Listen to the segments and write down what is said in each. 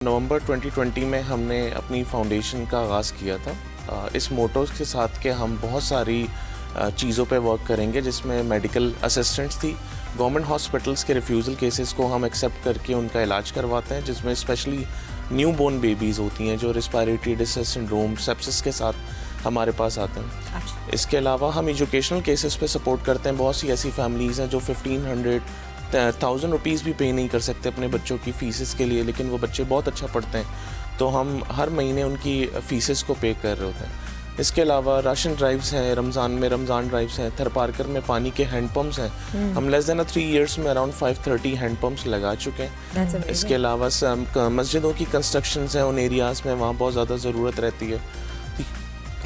नवंबर 2020 में हमने अपनी फाउंडेशन का आगाज़ किया था इस मोटो के साथ कि हम बहुत सारी चीज़ों पे वर्क करेंगे, जिसमें मेडिकल असिस्टेंट्स थी, गवर्नमेंट हॉस्पिटल्स के रिफ्यूज़ल केसेस को हम एक्सेप्ट करके उनका इलाज करवाते हैं, जिसमें स्पेशली न्यू बोर्न बेबीज़ होती हैं जो रिस्पायरेटरी डिस्ट्रेस सिंड्रोम सेप्सिस के साथ हमारे पास आते हैं। इसके अलावा हम एजुकेशनल केसेस पे सपोर्ट करते हैं। बहुत सी ऐसी फैमिलीज़ हैं जो 1500-1000 रुपीज़ भी पे नहीं कर सकते अपने बच्चों की फ़ीसेस के लिए, लेकिन वो बच्चे बहुत अच्छा पढ़ते हैं, तो हम हर महीने उनकी फ़ीसेस को पे कर रहे होते हैं। इसके अलावा राशन ड्राइव्स हैं, रमज़ान ड्राइव्स हैं, थरपारकर में पानी के हैंडपम्प्स हैं। हम लेस देन 3 इयर्स में अराउंड 530 हैंडपम्प्स लगा चुके हैं। इसके अलावा मस्जिदों की कंस्ट्रक्शंस हैं उन एरियाज़ में, वहाँ बहुत ज़्यादा ज़रूरत रहती है।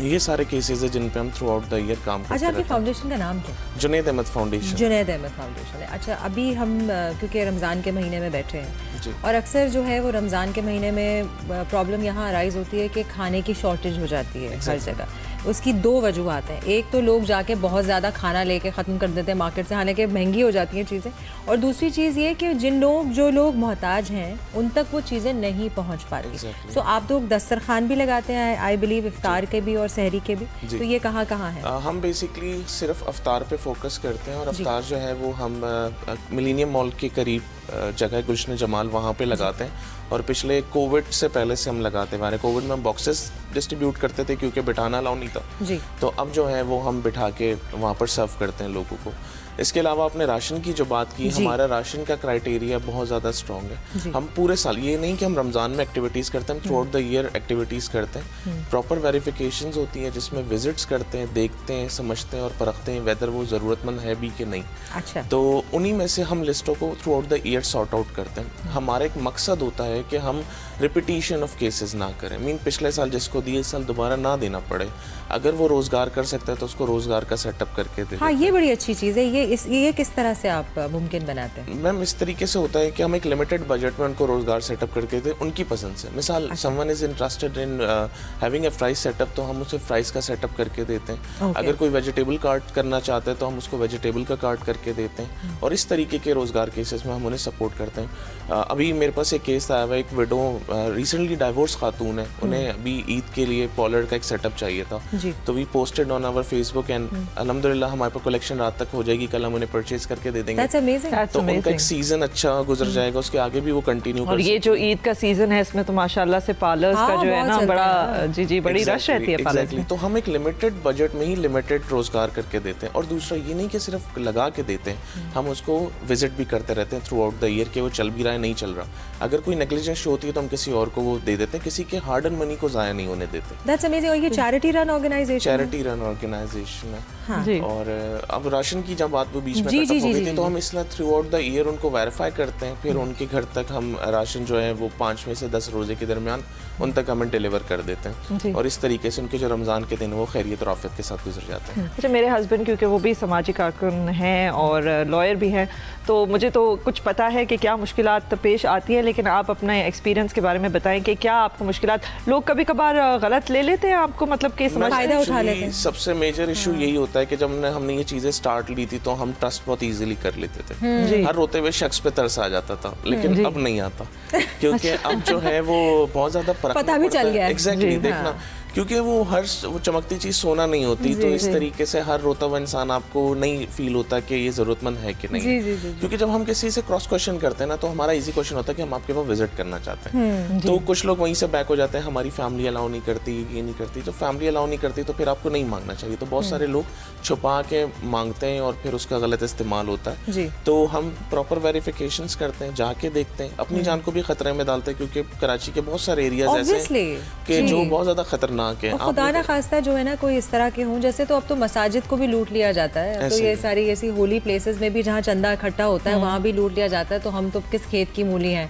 ये सारे केसेस हैं जिन पे हम थ्रू आउट द ईयर काम करते हैं। अच्छा, आपकी फाउंडेशन का नाम क्या है? जुनैद अहमद फाउंडेशन। जुनैद अहमद फाउंडेशन है। अच्छा, अभी हम क्योंकि रमज़ान के महीने में बैठे हैं और अक्सर जो है वो रमज़ान के महीने में प्रॉब्लम यहाँ अराइज़ होती है कि खाने की शॉर्टेज हो जाती है हर जगह। उसकी 2 वजूहत हैं। एक तो लोग जाके बहुत ज़्यादा खाना लेके ख़त्म कर देते हैं मार्केट से, हालांकि महंगी हो जाती हैं चीज़ें, और दूसरी चीज़ ये कि जो लोग मोहताज हैं उन तक वो चीज़ें नहीं पहुँच पाती। सो आप तो दस्तरखान भी लगाते हैं आई बिलीव, इफ्तार के भी और सहरी के भी, तो ये कहाँ है? हम बेसिकली सिर्फ अफ्तार पे फोकस करते हैं, और अफ्तार जो है वो हम मिलेनियम मॉल के करीब जगह गुलशन जमाल वहाँ पे लगाते हैं, और पिछले कोविड से पहले से हम लगाते हैं। कोविड में हम बॉक्सेस डिस्ट्रीब्यूट करते थे क्योंकि बिठाना अलाउ नहीं था जी, तो अब जो है वो हम बिठा के वहाँ पर सर्व करते हैं लोगों को। इसके अलावा आपने राशन की जो बात की, हमारा राशन का क्राइटेरिया बहुत ज़्यादा स्ट्रॉन्ग है। हम पूरे साल, ये नहीं कि हम रमज़ान में एक्टिविटीज़ करते हैं, हम through out the year activities करते हैं। प्रॉपर वेरिफिकेशंस होती हैं जिसमें विजिट्स करते हैं, देखते हैं, समझते हैं और परखते हैं वेदर वो ज़रूरतमंद है भी कि नहीं। अच्छा, तो उन्हीं में से हम लिस्टों को through out the year sort out करते हैं। हमारा एक मकसद होता है कि हम रिपीटिशन ऑफ केसेस ना करें, मीन पिछले साल जिसको दिए इस साल दोबारा ना देना पड़े। अगर वो रोज़गार कर सकता है तो उसको रोज़गार का सेटअप करके दे। हाँ, ये बड़ी अच्छी चीज़ है। ये किस तरह से आप मुमकिन बनाते हैं? मैम, इस तरीके से होता है कि हम एक लिमिटेड बजट में उनको रोज़गार सेटअप करके दें उनकी पसंद से। मिसाल, someone is interested in having a fries setup, तो हम उसे फ्राइज का सेटअप करके देते हैं। अगर कोई वेजिटेबल कार्ट करना चाहता है तो हम उसको वेजिटेबल का कार्ट करके देते हैं, और इस तरीके के रोज़गार केसेस में हम उन्हें सपोर्ट करते हैं। अभी मेरे पास एक केस आया हुआ है, एक विडो रिसेंटली डाइवोर्स खातून है, उन्हें अभी ईद के लिए पॉलर का एक सेटअप चाहिए था, तो we posted on our Facebook and अल्हम्दुलिल्लाह हमारे पास कलेक्शन रात तक हो जाएगी, कल हम उन्हें परचेज करके दे देंगे। तो उनका एक सीजन अच्छा गुजर जाएगा, उसके आगे भी वो कंटिन्यू। और ये जो ईद का सीजन है इसमें तो माशाल्लाह से पार्लर्स का जो है ना बड़ा जी बड़ी रश रहती है पार्लर्स में। तो हम एक लिमिटेड बजट में ही लिमिटेड रोजगार करके देते हैं, और दूसरा ये नहीं कि सिर्फ लगा के देते हैं, हम उसको विजिट भी करते रहते हैं थ्रू आउट द ईयर कि वो चल भी रहा है नहीं चल रहा। अगर कोई नेग्लिजेंस होती है तो हम किसी और को वो दे देते हैं, किसी के हार्ड एंड मनी को ज़ाया नहीं होने देते। That's amazing. और ये चैरिटी रन ऑर्गेनाइजेशन है। हाँ। और अब राशन की जब बात वो बीच में खत्म हो गई थी, तो हम इसलिए थ्रू आउट द ईयर उनको वेरीफाई करते हैं, फिर उनके घर तक हम राशन जो है वो 5 में से 10 रोजे के दरमियान उन तक हमें डिलीवर कर देते हैं, और इस तरीके से उनके जो रमज़ान के दिन वो खैरियत और आफियत के साथ गुजर जाते हैं। अच्छा, मेरे हस्बैंड क्योंकि वो भी समाजी कारकुन हैं और लॉयर भी हैं, तो मुझे तो कुछ पता है कि क्या मुश्किलात पेश आती हैं, लेकिन आप अपने एक्सपीरियंस के बारे में बताएं कि क्या आपको मुश्किलात, लोग कभी कभार गलत ले लेते हैं आपको, मतलब कि फायदा उठा लेते हैं। सबसे मेजर इशू यही होता है कि जब हमने ये चीज़ें स्टार्ट ली थी तो हम ट्रस्ट बहुत ईजिली कर लेते थे। हर रोते हुए शख्स पे तरस आ जाता था, लेकिन अब नहीं आता, क्योंकि अब जो है वो बहुत ज़्यादा पता भी चल गया है। एग्जैक्टली, देखना, क्योंकि वो चमकती चीज़ सोना नहीं होती, तो इस तरीके से हर रोता हुआ इंसान आपको नहीं फील होता कि ये ज़रूरतमंद है कि नहीं। क्योंकि जब हम किसी से क्रॉस क्वेश्चन करते हैं ना, तो हमारा इजी क्वेश्चन होता है कि हम आपके पास विजिट करना चाहते हैं, तो कुछ लोग वहीं से बैक हो जाते हैं, हमारी फैमिली अलाउ नहीं करती, ये नहीं करती। जब फैमिली अलाउ नहीं करती तो फिर आपको नहीं मांगना चाहिए, तो बहुत सारे लोग छुपा के मांगते हैं और फिर उसका गलत इस्तेमाल होता है। तो हम प्रॉपर वेरिफिकेशंस करते हैं, जाके देखते हैं, अपनी जान को भी खतरे में डालते हैं, क्योंकि कराची के बहुत सारे एरियाज ऐसे हैं कि जो बहुत ज़्यादा खतरनाक है। खुदा ना खास्ता जो है ना कोई इस तरह के हों, जैसे तो अब तो मसाजिद को भी लूट लिया जाता है, तो ये सारी ऐसी होली प्लेसेस में भी जहाँ चंदा इकट्ठा होता है वहाँ भी लूट लिया जाता है, तो हम तो किस खेत की मूली हैं,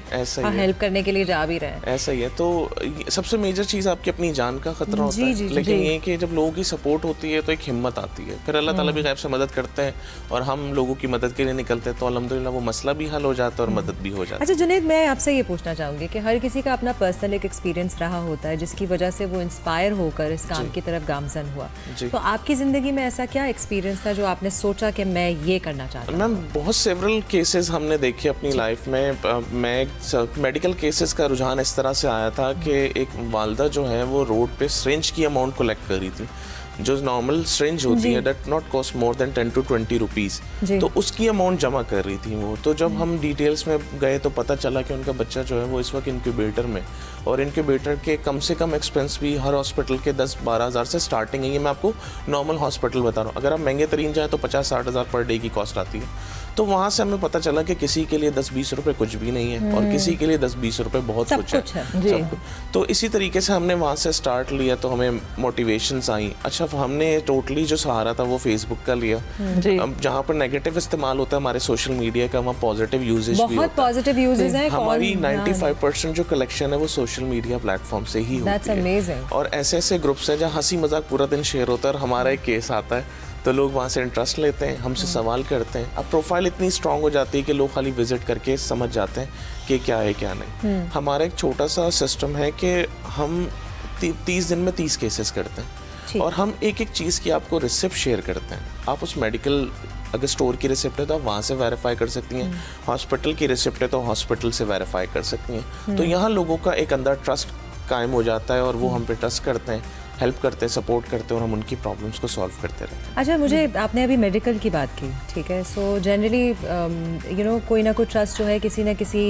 हेल्प करने के लिए जा भी रहे हैं। ऐसा ही है। तो सबसे मेजर चीज़ आपकी अपनी जान का खतरा होता है, लेकिन ये कि जब लोगों की सपोर्ट होती है तो एक हिम्मत आती है, फिर अल्लाह ताला भी गैब से मदद करते हैं और हम लोगों की मदद के लिए निकलते हैं, तो अल्हम्दुलिल्लाह वो मसला भी हल हो जाता है और मदद भी हो जाती है। अच्छा जुनैद, मैं आपसे ये पूछना चाहूँगी कि हर किसी का अपना पर्सनल एक एक्सपीरियंस रहा होता है जिसकी वजह से वो इंस्पायर इंस्पायर होकर इस काम की तरफ गामजन हुआ। जी। तो आपकी ज़िंदगी में ऐसा क्या एक्सपीरियंस था जो आपने सोचा कि मैं ये करना चाहता हूँ? मैम बहुत सेवरल केसेस हमने देखे अपनी लाइफ में। मैं मेडिकल केसेस का रुझान इस तरह से आया था कि एक वालदा जो है वो रोड पे सिरिंज की अमाउंट कलेक्ट कर रही थी, जो नॉर्मल सिरिंज होती है that not cost more than 10 to 20 rupees, तो उसकी अमाउंट जमा कर रही थी वो। तो जब हम डिटेल्स में गए तो पता चला कि उनका बच्चा जो है वो इस वक्त इंक्यूबेटर में, और इंक्यूबेटर के कम से कम एक्सपेंस भी हर हॉस्पिटल के 10-12 हज़ार से स्टार्टिंग है। ये मैं आपको नॉर्मल हॉस्पिटल बता रहा हूँ, अगर आप महंगे तरीन जाए तो 50-60 हज़ार पर डे की कॉस्ट आती है। तो वहाँ से हमें पता चला कि किसी के लिए 10-20 रुपए कुछ भी नहीं है और किसी के लिए 10-20 रुपए बहुत कुछ है। सब कुछ। तो इसी तरीके से हमने वहाँ से स्टार्ट लिया, तो हमें मोटिवेशंस आई। अच्छा, हमने टोटली जो सहारा था वो फेसबुक का लिया। अब जहाँ पर नेगेटिव इस्तेमाल होता है हमारे सोशल मीडिया का, वहाँ पॉजिटिव यूजेज भी होता है। पॉजिटिव यूजेज हैं। हमारी 95% जो कलेक्शन है वो सोशल मीडिया प्लेटफॉर्म से ही होती है। और ऐसे ऐसे ग्रुप्स हैं जहाँ हंसी मजाक पूरा दिन शेयर होता है और हमारा एक केस आता है तो लोग वहाँ से इंटरेस्ट लेते हैं, हमसे सवाल करते हैं। अब प्रोफाइल इतनी स्ट्रांग हो जाती है कि लोग खाली विजिट करके समझ जाते हैं कि क्या है क्या नहीं। हमारा एक छोटा सा सिस्टम है कि हम 30 दिन में 30 केसेस करते हैं और हम एक एक चीज़ की आपको रिसिप्ट शेयर करते हैं। आप उस मेडिकल अगर स्टोर की रिसिप्ट है तो आप वहाँ से वेरीफाई कर सकती हैं, हॉस्पिटल की रिसिप्ट है तो हॉस्पिटल से वेरीफाई कर सकती हैं। तो यहाँ लोगों का एक अंदर ट्रस्ट कायम हो जाता है और वो हम पे ट्रस्ट करते हैं, हेल्प करते हैं, सपोर्ट करते हैं और हम उनकी प्रॉब्लम्स को सॉल्व करते रहते हैं। अच्छा, मुझे आपने अभी मेडिकल की बात की, ठीक है। सो जनरली यू नो कोई ना कोई ट्रस्ट जो है किसी न किसी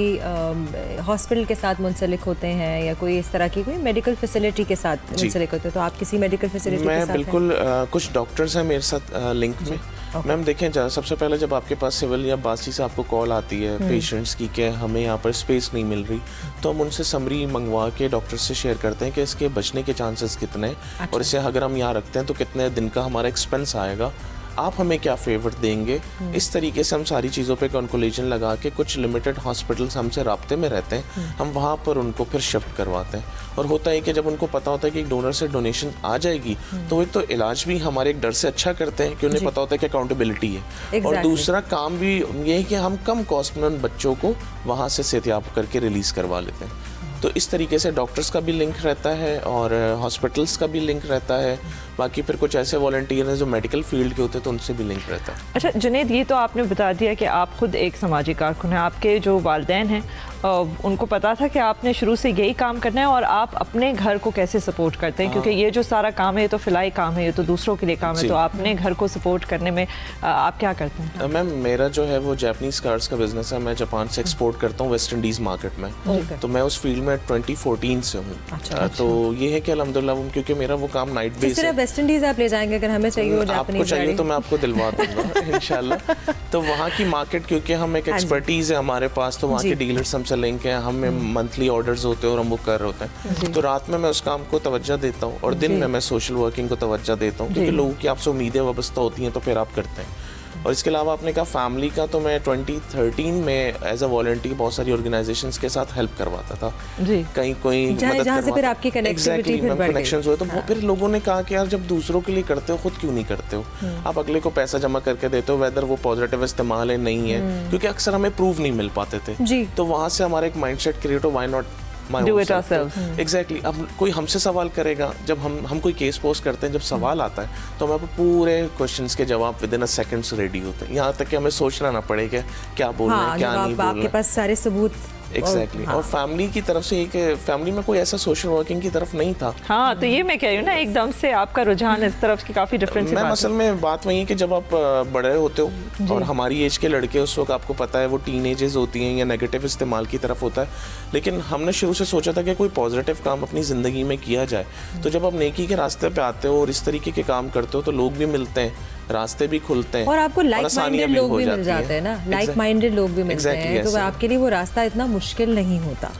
हॉस्पिटल के साथ मुंसलिक होते हैं या कोई इस तरह की कोई मेडिकल फैसिलिटी के साथ मुंसलिक होते हैं। तो आप किसी मेडिकल फैसिलिटी के साथ? मैं बिल्कुल कुछ डॉक्टर्स हैं मेरे साथ लिंक में। मैम देखें, सबसे पहले जब आपके पास सिविल या बासी से आपको कॉल आती है पेशेंट्स की कि हमें यहाँ पर स्पेस नहीं मिल रही, तो हम उनसे समरी मंगवा के डॉक्टर से शेयर करते हैं कि इसके बचने के चांसेस कितने हैं और इसे अगर हम यहाँ रखते हैं तो कितने दिन का हमारा एक्सपेंस आएगा, आप हमें क्या फेवर देंगे। इस तरीके से हम सारी चीज़ों पे कॉन्कुलेशन लगा के कुछ लिमिटेड हॉस्पिटल्स हमसे राब्ते में रहते हैं, हम वहाँ पर उनको फिर शिफ्ट करवाते हैं। और होता है कि जब उनको पता होता है कि एक डोनर से डोनेशन आ जाएगी तो एक तो इलाज भी हमारे एक डर से अच्छा करते हैं कि उन्हें पता होता है कि अकाउंटेबिलिटी है, और दूसरा काम भी ये है कि हम कम कॉस्ट में उन बच्चों को वहाँ से सेहतियाब करके रिलीज़ करवा लेते हैं। तो इस तरीके से डॉक्टर्स का भी लिंक रहता है और हॉस्पिटल्स का भी लिंक रहता है। बाकी फिर कुछ ऐसे वॉलंटियर हैं जो मेडिकल फील्ड के होते हैं तो उनसे भी लिंक रहता है। अच्छा जुनैद, ये तो आपने बता दिया कि आप खुद एक समाजी कारकुन हैं, आपके जो वालिदैन हैं उनको पता था कि आपने शुरू से यही काम करना है, और आप अपने घर को कैसे सपोर्ट करते हैं? क्योंकि ये जो सारा काम है ये तो फिलाई काम है, ये तो दूसरों के लिए काम है, तो अपने घर को सपोर्ट करने में आप क्या करते हैं? मैम मेरा जो है वो जापानीज कार्स का बिजनेस है। मैं जापान से एक्सपोर्ट करता हूँ वेस्ट इंडीज़ मार्केट में। तो मैं उस फील्ड में 2014 से हूँ। तो ये है कि अल्हम्दुलिल्लाह क्योंकि मेरा वो काम नाइट बेस है। वेस्ट इंडीज़ आप ले जाएंगे अगर हमें चाहिए हो जापानीज आपको चाहिए तो मैं आपको दिलवा दूंगा इंशाल्लाह। तो वहाँ की मार्केट क्योंकि हम एक एक्सपर्टीज़ है हमारे पास, तो वहाँ के डीलर्स हमसे लिंक हैं, हमें मंथली ऑर्डर्स होते हैं और हम वो कर रहे होते हैं। तो रात में मैं उस काम को तवज्जो देता हूँ और दिन में मैं सोशल वर्किंग को तवज्जो देता हूँ, क्योंकि लोगों की आपसे उम्मीदें वाबस्ता होती हैं तो फिर आप करते हैं। और इसके अलावा आपने कहा फैमिली का, तो मैं 2013 में एज अ वॉलंटियर बहुत सारी ऑर्गेनाइजेशंस के साथ हेल्प करवाता था। कहीं कोई जहाँ से फिर आपकी कनेक्टिविटी फिर बढ़ गई। हुए तो फिर लोगों ने कहा कि यार जब दूसरों के लिए करते हो खुद क्यों नहीं करते हो? आप अगले को पैसा जमा करके देते हो, वेदर वो पॉजिटिव इस्तेमाल है नहीं है, क्योंकि अक्सर हमें प्रूव नहीं मिल पाते थे। तो वहाँ से हमारा एक माइंडसेट क्रिएट हो, why not do it ourselves। Exactly। अब कोई हमसे सवाल करेगा, जब हम कोई केस पोस्ट करते हैं, जब सवाल आता है तो हमें पूरे क्वेश्चंस के जवाब with in a seconds ready होते हैं, यहाँ तक कि हमें सोचना ना पड़े कि क्या बोलना है क्या नहीं बोलना। आपके पास सारे सबूत। एग्जैक्टली। और फैमिली की तरफ से एक फैमिली में कोई ऐसा सोशल वर्किंग की तरफ नहीं था। हाँ, तो ये मैं कह रही हूँ ना, एकदम से आपका रुझान इस तरफ की काफ़ी डिफरेंस है। असल में बात वही है कि जब आप बड़े होते हो और हमारी एज के लड़के उस वक्त आपको पता है वो टीनेजेस होती हैं या नेगेटिव इस्तेमाल की तरफ होता है, लेकिन हमने शुरू से सोचा था कि कोई पॉजिटिव काम अपनी ज़िंदगी में किया जाए। तो जब आप नेकी के रास्ते पे आते हो और इस तरीके के काम करते हो तो लोग भी मिलते हैं, रास्ते भी खुलते हैं और आपको लाइक माइंडेड लोग भी मिल जाते हैं ना, लाइक माइंडेड लोग भी मिलते हैं, तो आपके लिए वो रास्ता इतना मुश्किल नहीं होता।